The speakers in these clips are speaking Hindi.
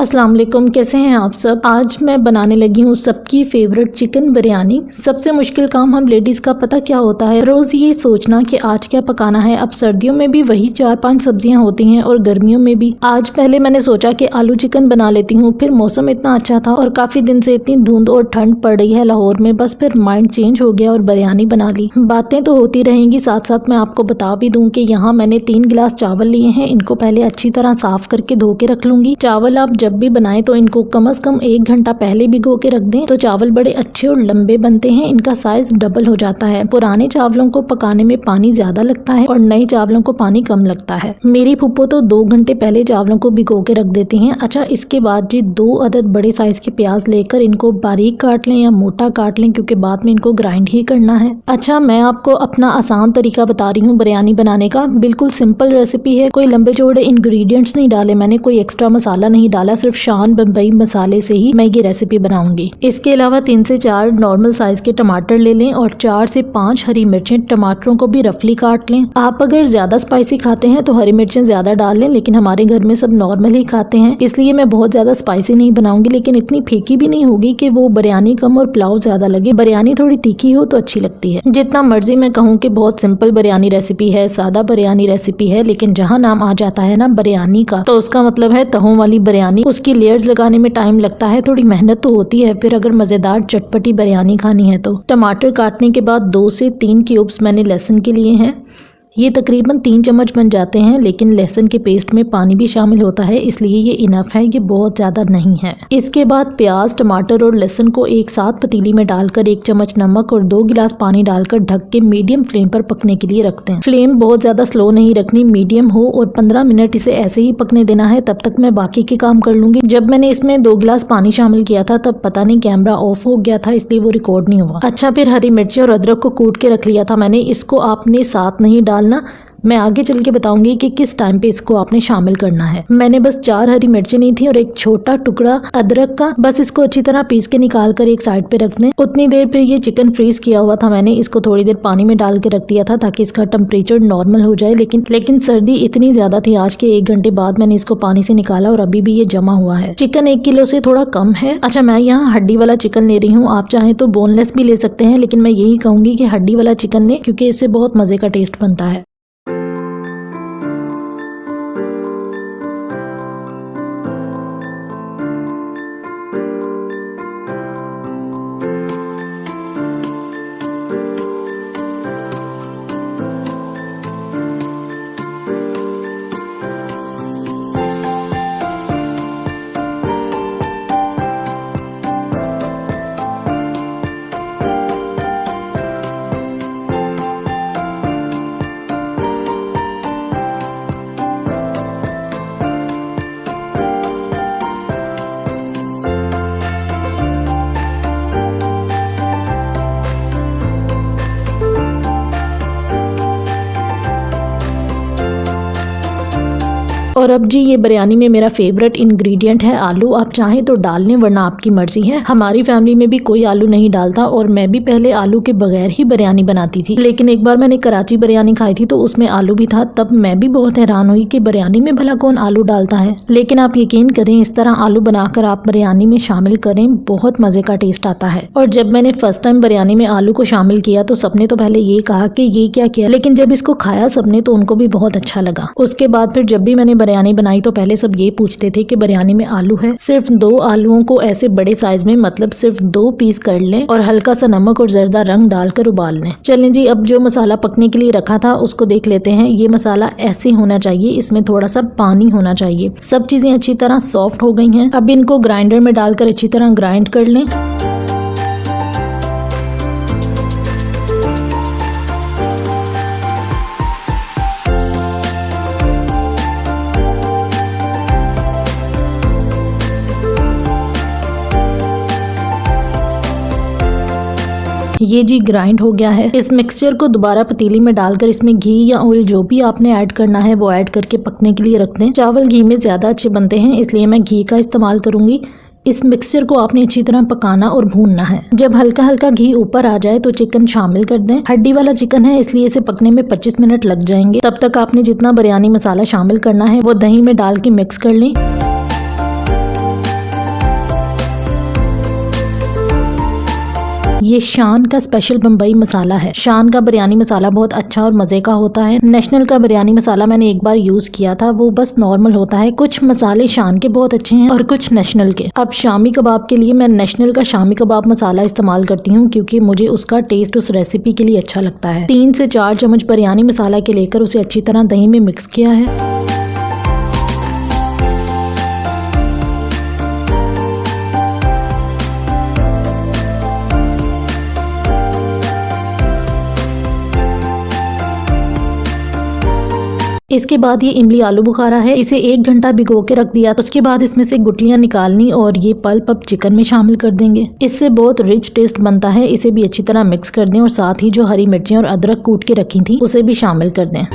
अस्सलाम वालेकुम, कैसे हैं आप सब। आज मैं बनाने लगी हूँ सबकी फेवरेट चिकन बिरयानी। सबसे मुश्किल काम हम लेडीज़ का पता क्या होता है, रोज़ ये सोचना कि आज क्या पकाना है। अब सर्दियों में भी वही 4-5 सब्जियां होती हैं और गर्मियों में भी। आज पहले मैंने सोचा कि आलू चिकन बना लेती हूँ, फिर मौसम इतना अच्छा था और काफ़ी दिन से इतनी धुंध और ठंड पड़ रही है लाहौर में, बस फिर माइंड चेंज हो गया और बिरयानी बना ली। बातें तो होती रहेंगी, साथ साथ मैं आपको बता भी दूँ कि यहाँ मैंने 3 गिलास चावल लिए हैं। इनको पहले अच्छी तरह साफ करके धो के रख लूँगी। चावल आप जब भी बनाएं तो इनको कम से कम 1 घंटा पहले भिगो के रख दें, तो चावल बड़े अच्छे और लंबे बनते हैं। इनका साइज डबल हो जाता है। पुराने चावलों को पकाने में पानी ज्यादा लगता है और नए चावलों को पानी कम लगता है। मेरी फुप्पो तो 2 घंटे पहले चावलों को भिगो के रख देती हैं। अच्छा, इसके बाद जी 2 अदद बड़े साइज के प्याज लेकर इनको बारीक काट लें या मोटा काट लें, क्योंकि बाद में इनको ग्राइंड ही करना है। अच्छा, मैं आपको अपना आसान तरीका बता रही हूँ बिरयानी बनाने का। बिल्कुल सिंपल रेसिपी है, कोई लंबे चौड़े इंग्रेडिएंट्स नहीं डाले मैंने, कोई एक्स्ट्रा मसाला नहीं डाला, सिर्फ शान बम्बई मसाले से ही मैं ये रेसिपी बनाऊंगी। इसके अलावा 3 से 4 नॉर्मल साइज के टमाटर ले लें और 4 से 5 हरी मिर्चें। टमाटरों को भी रफली काट लें। आप अगर ज्यादा स्पाइसी खाते हैं तो हरी मिर्चें ज्यादा डाल लें, लेकिन हमारे घर में सब नॉर्मल ही खाते हैं, इसलिए मैं बहुत ज्यादा स्पाइसी नहीं बनाऊंगी, लेकिन इतनी फीकी भी नहीं होगी कि वो बिरयानी कम और पुलाव ज्यादा लगे। बिरयानी थोड़ी तीखी हो तो अच्छी लगती है। जितना मर्जी मैं कहूँ कि बहुत सिंपल बिरयानी रेसिपी है, सादा बिरयानी रेसिपी है, लेकिन जहाँ नाम आ जाता है ना बिरयानी का, तो उसका मतलब है तहों वाली बिरयानी। उसकी लेयर्स लगाने में टाइम लगता है, थोड़ी मेहनत तो होती है। फिर अगर मजेदार चटपटी बिरयानी खानी है तो टमाटर काटने के बाद 2 से 3 क्यूब्स मैंने लहसुन के लिए हैं। ये तकरीबन 3 चम्मच बन जाते हैं, लेकिन लहसुन के पेस्ट में पानी भी शामिल होता है, इसलिए ये इनफ है, ये बहुत ज़्यादा नहीं है। इसके बाद प्याज, टमाटर और लहसुन को एक साथ पतीली में डालकर 1 चम्मच नमक और 2 गिलास पानी डालकर ढक के मीडियम फ्लेम पर पकने के लिए रखते हैं। फ्लेम बहुत ज़्यादा स्लो नहीं रखनी, मीडियम हो, और 15 मिनट इसे ऐसे ही पकने देना है। तब तक मैं बाकी के काम कर लूँगी। जब मैंने इसमें 2 गिलास पानी शामिल किया था तब पता नहीं कैमरा ऑफ हो गया था, इसलिए वो रिकॉर्ड नहीं हुआ। अच्छा, फिर हरी मिर्ची और अदरक को कूट के रख लिया था मैंने। इसको आपने साथ नहीं डालना, मैं आगे चल के बताऊंगी कि किस टाइम पे इसको आपने शामिल करना है। मैंने बस 4 हरी मिर्चें ली थी और एक छोटा टुकड़ा अदरक का। बस इसको अच्छी तरह पीस के निकाल कर एक साइड पे रख दें। उतनी देर फिर ये चिकन फ्रीज किया हुआ था मैंने, इसको थोड़ी देर पानी में डाल के रख दिया था ताकि इसका टेम्परेचर नॉर्मल हो जाए। लेकिन सर्दी इतनी ज्यादा थी, आज के 1 घंटे बाद मैंने इसको पानी से निकाला और अभी भी ये जमा हुआ है। चिकन 1 किलो से थोड़ा कम है। अच्छा, मैं यहाँ हड्डी वाला चिकन ले रही हूँ, आप चाहें तो बोनलेस भी ले सकते हैं, लेकिन मैं यही कहूंगी कि हड्डी वाला चिकन लें, क्योंकि इससे बहुत मजे का टेस्ट बनता है। और अब जी ये बिरयानी में मेरा फेवरेट इंग्रेडिएंट है आलू। आप चाहें तो डाल लें, वरना आपकी मर्जी है। हमारी फैमिली में भी कोई आलू नहीं डालता और मैं भी पहले आलू के बगैर ही बिरयानी बनाती थी, लेकिन एक बार मैंने कराची बिरयानी खाई थी तो उसमें आलू भी था। तब मैं भी बहुत हैरान हुई कि बिरयानी में भला कौन आलू डालता है। लेकिन आप यकीन करें, इस तरह आलू बनाकर आप बिरयानी में शामिल करें, बहुत मजे का टेस्ट आता है। और जब मैंने फर्स्ट टाइम बिरयानी में आलू को शामिल किया तो सबने तो पहले ये कहा कि ये क्या किया, लेकिन जब इसको खाया सबने तो उनको भी बहुत अच्छा लगा। उसके बाद फिर जब भी मैंने बिरयानी बनाई तो पहले सब ये पूछते थे कि बिरयानी में आलू है। सिर्फ 2 आलूओं को ऐसे बड़े साइज में, मतलब सिर्फ 2 पीस कर लें और हल्का सा नमक और जर्दा रंग डालकर उबाल लें। चलें जी, अब जो मसाला पकने के लिए रखा था उसको देख लेते हैं। ये मसाला ऐसे होना चाहिए, इसमें थोड़ा सा पानी होना चाहिए। सब चीजें अच्छी तरह सॉफ्ट हो गई हैं। अब इनको ग्राइंडर में डालकर अच्छी तरह ग्राइंड कर लें। ये जी ग्राइंड हो गया है। इस मिक्सचर को दोबारा पतीली में डालकर इसमें घी या ऑयल जो भी आपने ऐड करना है वो ऐड करके पकने के लिए रख दें। चावल घी में ज्यादा अच्छे बनते हैं, इसलिए मैं घी का इस्तेमाल करूंगी। इस मिक्सचर को आपने अच्छी तरह पकाना और भूनना है। जब हल्का हल्का घी ऊपर आ जाए तो चिकन शामिल कर दें। हड्डी वाला चिकन है, इसलिए इसे पकने में 25 मिनट लग जाएंगे। तब तक आपने जितना बिरयानी मसाला शामिल करना है वो दही में डाल के मिक्स कर लें। ये शान का स्पेशल बम्बई मसाला है। शान का बिरयानी मसाला बहुत अच्छा और मजे का होता है। नेशनल का बिरयानी मसाला मैंने एक बार यूज किया था, वो बस नॉर्मल होता है। कुछ मसाले शान के बहुत अच्छे हैं और कुछ नेशनल के। अब शामी कबाब के लिए मैं नेशनल का शामी कबाब मसाला इस्तेमाल करती हूँ क्योंकि मुझे उसका टेस्ट उस रेसिपी के लिए अच्छा लगता है। 3 से 4 चम्मच बिरयानी मसाला के लेकर उसे अच्छी तरह दही में मिक्स किया है। इसके बाद ये इमली आलू बुखारा है, इसे 1 घंटा भिगो के रख दिया। उसके बाद इसमें से गुठलियां निकालनी और ये पल्प अब चिकन में शामिल कर देंगे। इससे बहुत रिच टेस्ट बनता है। इसे भी अच्छी तरह मिक्स कर दें और साथ ही जो हरी मिर्चें और अदरक कूट के रखी थी उसे भी शामिल कर दें।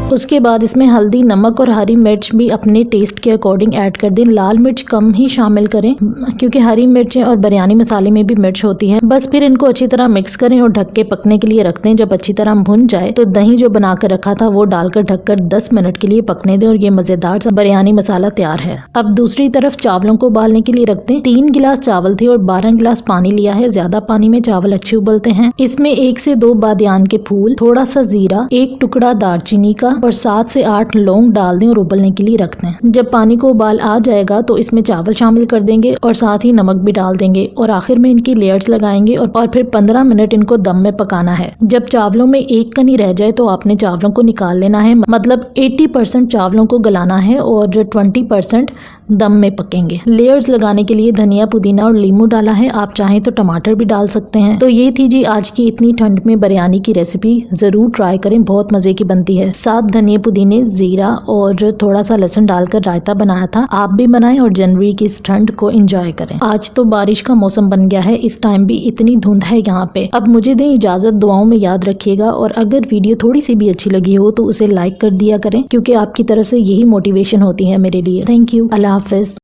उसके बाद इसमें हल्दी, नमक और हरी मिर्च भी अपने टेस्ट के अकॉर्डिंग ऐड कर दें। लाल मिर्च कम ही शामिल करें क्योंकि हरी मिर्चें और बिरयानी मसाले में भी मिर्च होती है। बस फिर इनको अच्छी तरह मिक्स करें और ढक के पकने के लिए रख दें। जब अच्छी तरह भुन जाए तो दही जो बना कर रखा था वो डालकर ढककर 10 मिनट के लिए पकने दें और ये मजेदार सा बिरयानी मसाला तैयार है। अब दूसरी तरफ चावलों को उबालने के लिए रख दें। 3 गिलास चावल थे और 12 गिलास पानी लिया है। ज्यादा पानी में चावल अच्छे उबलते हैं। इसमें 1 से 2 बादियान के फूल, थोड़ा सा जीरा, 1 टुकड़ा दालचीनी का और 7 से 8 लौंग डाल दें और उबलने के लिए रख दें। जब पानी को उबाल आ जाएगा तो इसमें चावल शामिल कर देंगे और साथ ही नमक भी डाल देंगे और आखिर में इनकी लेयर्स लगाएंगे और फिर 15 मिनट इनको दम में पकाना है। जब चावलों में 1 कनी रह जाए तो आपने चावलों को निकाल लेना है। मतलब 80% चावलों को गलाना है और 20% दम में पकेंगे। लेयर्स लगाने के लिए धनिया, पुदीना और लीमू डाला है। आप चाहें तो टमाटर भी डाल सकते हैं। तो ये थी जी आज की इतनी ठंड में बिरयानी की रेसिपी। जरूर ट्राई करें, बहुत मजे की बनती है। साथ धनिया, पुदीने, जीरा और थोड़ा सा लहसुन डालकर रायता बनाया था। आप भी बनाएं और जनवरी की इस ठंड को एंजॉय करें। आज तो बारिश का मौसम बन गया है, इस टाइम भी इतनी धुंध है यहाँ पे। अब मुझे दें इजाजत, दुआओं में याद रखिएगा और अगर वीडियो थोड़ी सी भी अच्छी लगी हो तो उसे लाइक कर दिया करें क्योंकि आपकी तरफ से यही मोटिवेशन होती है मेरे लिए। Thank you. Allah Hafiz.